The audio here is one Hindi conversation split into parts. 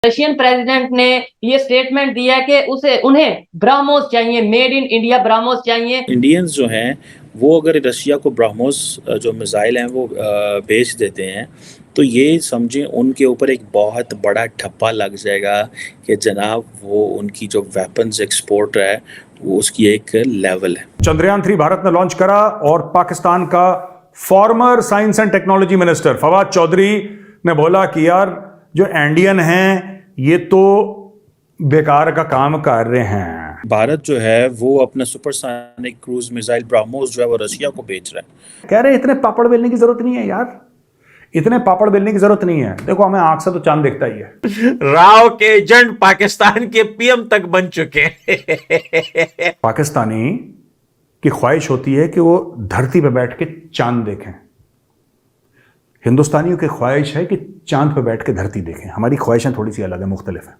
रशियन प्रेसिडेंट ने ये स्टेटमेंट दिया कि उन्हें ब्रह्मोस चाहिए, मेड इन इंडिया ब्रह्मोस चाहिए। इंडियंस जो हैं वो अगर रशिया को ब्रह्मोस जो मिसाइल हैं वो बेच देते हैं तो ये समझें उनके ऊपर एक बहुत बड़ा ठप्पा लग जाएगा कि जनाब वो उनकी जो वेपन्स एक्सपोर्ट है वो उसकी एक लेवल है। चंद्रयान-3 भारत ने लॉन्च करा और पाकिस्तान का former science and technology minister Fawad Chaudhry ने बोला कि यार जो इंडियन हैं ये तो बेकार का काम कर रहे हैं। भारत जो है वो अपना सुपरसोनिक क्रूज मिसाइल ब्रह्मोस जो है वो रशिया को बेच रहा है। कह रहे इतने पापड़ बेलने की जरूरत नहीं है यार, इतने पापड़ बेलने की जरूरत नहीं है। देखो हमें आंख से तो चांद दिखता ही है। राव के एजेंट पाकिस्तान के पीएम तक बन चुके हैं। पाकिस्तानी की ख्वाहिश होती है कि वो धरती पे बैठ के चांद देखें, हिंदुस्तानियों की ख्वाहिश है कि चांद पे बैठ के धरती देखें। हमारी ख्वाहिशें थोड़ी सी अलग है, मुख्तलिफ है।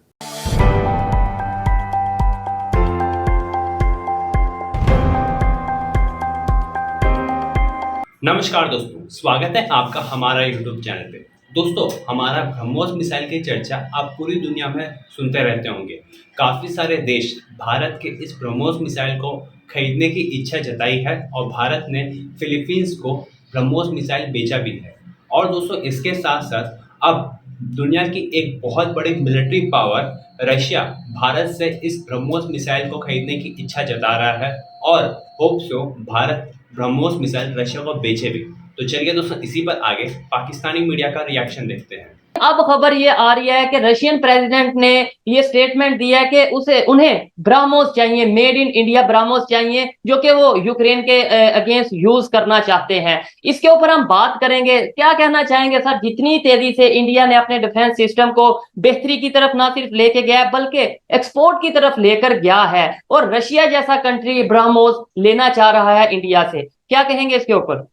नमस्कार दोस्तों, स्वागत है आपका हमारा यूट्यूब चैनल पे। दोस्तों, हमारा ब्रह्मोस मिसाइल की चर्चा आप पूरी दुनिया में सुनते रहते होंगे। काफ़ी सारे देश भारत के इस ब्रह्मोस मिसाइल को खरीदने की इच्छा जताई है और भारत ने फिलीपींस को ब्रह्मोस मिसाइल बेचा भी है। और दोस्तों, इसके साथ साथ अब दुनिया की एक बहुत बड़ी मिलिट्री पावर रशिया भारत से इस ब्रह्मोस मिसाइल को खरीदने की इच्छा जता रहा है और hope so Bharat BrahMos missile Russia को बेचे भी। तो चलिए दोस्तों, इसी पर आगे पाकिस्तानी मीडिया का रिएक्शन देखते हैं। अब खबर ये आ रही है कि रशियन प्रेसिडेंट ने ये स्टेटमेंट दिया कि उन्हें ब्रह्मोस चाहिए, मेड इन इंडिया ब्रह्मोस चाहिए, जो कि वो यूक्रेन के अगेंस्ट यूज करना चाहते हैं। इसके ऊपर हम बात करेंगे। क्या कहना चाहेंगे सर, जितनी तेजी से इंडिया ने अपने डिफेंस सिस्टम को बेहतरी की तरफ ना सिर्फ लेके गया बल्कि एक्सपोर्ट की तरफ लेकर गया है, और रशिया जैसा कंट्री ब्रह्मोस लेना चाह रहा है इंडिया से, क्या कहेंगे इसके ऊपर?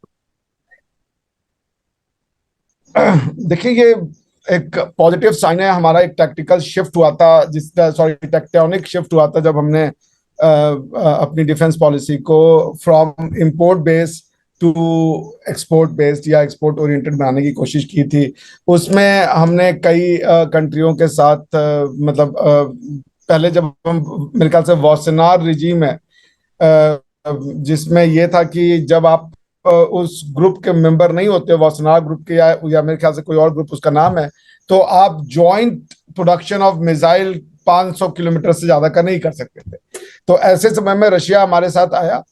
देखिए, ये एक पॉजिटिव साइन है। हमारा एक टैक्टिकल शिफ्ट हुआ था, टेक्टोनिक शिफ्ट हुआ था जब हमने अपनी डिफेंस पॉलिसी को from import based to export based या एक्सपोर्ट ओरिएंटेड बनाने की कोशिश की थी। उसमें हमने कई कंट्रियों के साथ पहले जब हम, मेरे ख्याल से वॉसेनार रिजीम है जिसमें यह था कि जब आप उस ग्रुप के मेंबर नहीं होते, वॉसेनार ग्रुप के या मेरे ख्याल से कोई और ग्रुप उसका नाम है, तो आप joint production of missile 500 kilometre से ज्यादा का नहीं कर सकते थे। तो ऐसे समय में रशिया हमारे साथ आया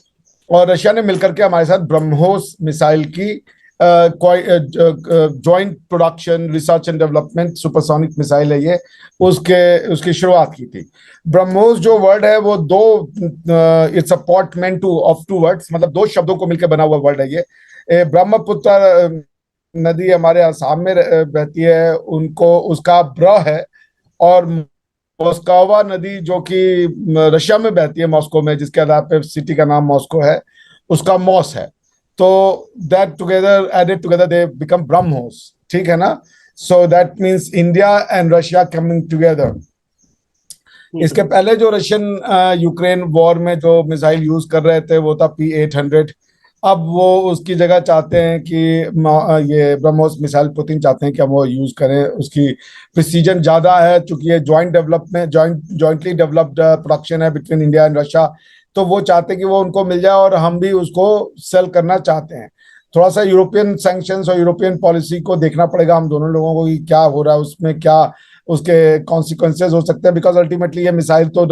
और रशिया ने मिलकर के हमारे साथ ब्रह्मोस मिसाइल की joint production, research and development, supersonic missile है ये, उसकी शुरुआत की थी। ब्रह्मोस जो वर्ड है वो it's a portmanteau of two words, मतलब दो शब्दों को मिलकर बना हुआ वर्ड है ये। ब्रह्मपुत्र नदी हमारे आसाम में बहती है, उसका ब्र है, और मॉस्कोवा नदी जो कि रशिया में बहती है, मॉस्को में, जिसके आधार पे सिटी का नाम मॉस्को है, उसका मॉस है। तो that together, added together, they become BrahMos. ठीक है ना? So that means India and Russia coming together. इसके पहले जो रशियन यूक्रेन वॉर में जो मिसाइल यूज कर रहे थे वो था P-800। अब वो उसकी जगह चाहते हैं कि ये ब्रह्मोस मिसाइल पुतिन चाहते हैं कि हम वो यूज करें। उसकी प्रिसीजन ज्यादा है, चूंकि ये जॉइंटली डेवलप्ड प्रोडक्शन है बिटवीन इंडिया एंड रशिया, तो वो चाहते हैं कि वो उनको मिल जाए और हम भी उसको सेल करना चाहते हैं। थोड़ा सा यूरोपियन सैंक्शंस और यूरोपियन पॉलिसी को देखना पड़ेगा हम दोनों लोगों को कि क्या हो रहा है, उसमें क्या उसके कॉन्सिक्वेंसेज हो सकते हैं, बिकॉज अल्टीमेटली ये मिसाइल तो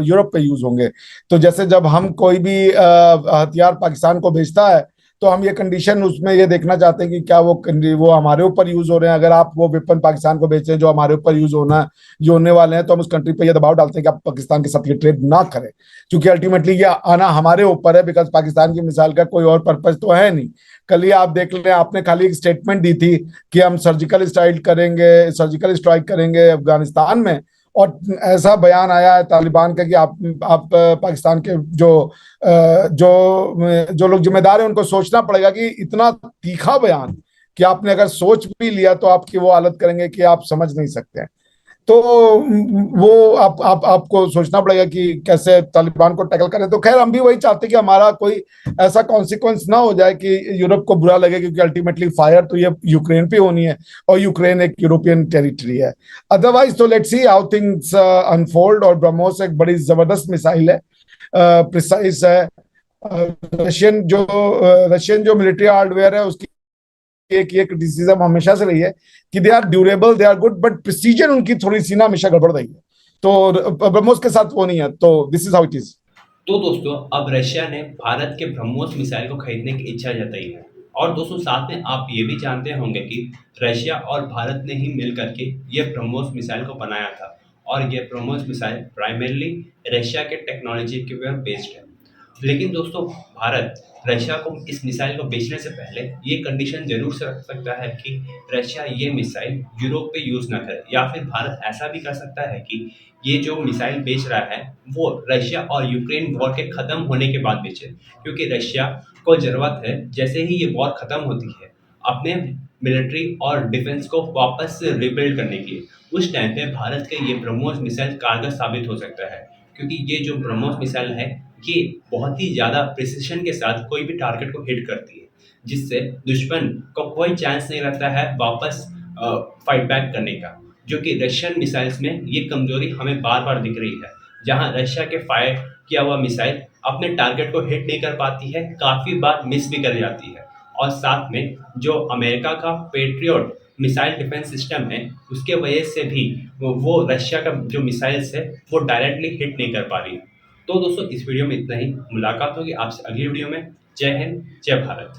यूरोप पे यूज होंगे। तो जैसे जब हम कोई भी हथियार पाकिस्तान को भेजता है तो हम ये कंडीशन उसमें ये देखना चाहते हैं कि क्या वो हमारे ऊपर यूज हो रहे हैं। अगर आप वो वेपन पाकिस्तान को बेच रहे हैं जो हमारे ऊपर यूज होने वाले हैं, तो हम उस कंट्री पे ये दबाव डालते हैं कि आप पाकिस्तान के साथ ये ट्रेड ना करें, क्योंकि अल्टीमेटली ये आना हमारे ऊपर है, बिकॉज पाकिस्तान की मिसाइल का कोई और पर्पज तो है नहीं। कल ही आप देख लें, आपने खाली एक स्टेटमेंट दी थी कि हम सर्जिकल स्ट्राइक करेंगे अफगानिस्तान में, और ऐसा बयान आया है तालिबान का कि आप पाकिस्तान के जो लोग जिम्मेदार हैं उनको सोचना पड़ेगा कि इतना तीखा बयान कि आपने अगर सोच भी लिया तो आपकी वो हालत करेंगे कि आप समझ नहीं सकते हैं। तो वो आपको सोचना पड़ेगा कि कैसे तालिबान को टैकल करें। तो खैर हम भी वही चाहते हैं कि हमारा कोई ऐसा कॉन्सिक्वेंस ना हो जाए कि यूरोप को बुरा लगे, क्योंकि अल्टीमेटली फायर तो ये यूक्रेन पे होनी है और यूक्रेन एक यूरोपियन टेरिटरी है। अदरवाइज तो let's see how things unfold. और ब्रह्मोस एक बड़ी जबरदस्त मिसाइल है, प्रिसाइज है। रशियन जो मिलिट्री हार्डवेयर है उसकी एक क्रिटिसिज्म हमेशा से रही है कि they are durable, they are good, but precision उनकी थोड़ी सी ना हमेशा गड़बड़ रही है। तो ब्रह्मोस के साथ वो नहीं है। तो this is how it is. तो दोस्तों अब रशिया ने भारत के ब्रह्मोस मिसाइल को खरीदने की इच्छा जताई है। और दोस्तों साथ में आप ये भी जानते होंगे कि रशिया और भारत ने ही मिल करके ये ब्रह्मोस मिसाइल को बनाया था। और ये ब्रह्मोस मिसाइल प्राइमरली रशिया के टेक्नोलॉजी के ऊपर बेस्ड है। लेकिन दोस्तों भारत रशिया को इस मिसाइल को बेचने से पहले ये कंडीशन जरूर से रख सकता है कि रशिया ये मिसाइल यूरोप पे यूज़ ना करे, या फिर भारत ऐसा भी कर सकता है कि ये जो मिसाइल बेच रहा है वो रशिया और यूक्रेन वॉर के ख़त्म होने के बाद बेचे। क्योंकि रशिया को ज़रूरत है जैसे ही ये वॉर ख़त्म होती है अपने मिलिट्री और डिफेंस को वापस से रिबिल्ड करने की। उस टाइम पे भारत के ये ब्रह्मोस मिसाइल कारगर साबित हो सकता है। क्योंकि ये जो ब्रह्मोस मिसाइल है ये बहुत ही ज़्यादा प्रिसिशन के साथ कोई भी टारगेट को हिट करती है, जिससे दुश्मन को कोई चांस नहीं रहता है वापस फाइट बैक करने का। जो कि रशियन मिसाइल्स में ये कमजोरी हमें बार बार दिख रही है, जहां रशिया के फायर किया हुआ मिसाइल अपने टारगेट को हिट नहीं कर पाती है, काफ़ी बार मिस भी कर जाती है। और साथ में जो अमेरिका का पेट्रियट मिसाइल डिफेंस सिस्टम है उसके वजह से भी वो रशिया का जो मिसाइल्स है वो डायरेक्टली हिट नहीं कर पा रही। तो दोस्तों इस वीडियो में इतना ही। मुलाकात होगी आपसे अगली वीडियो में। जय हिंद, जय भारत।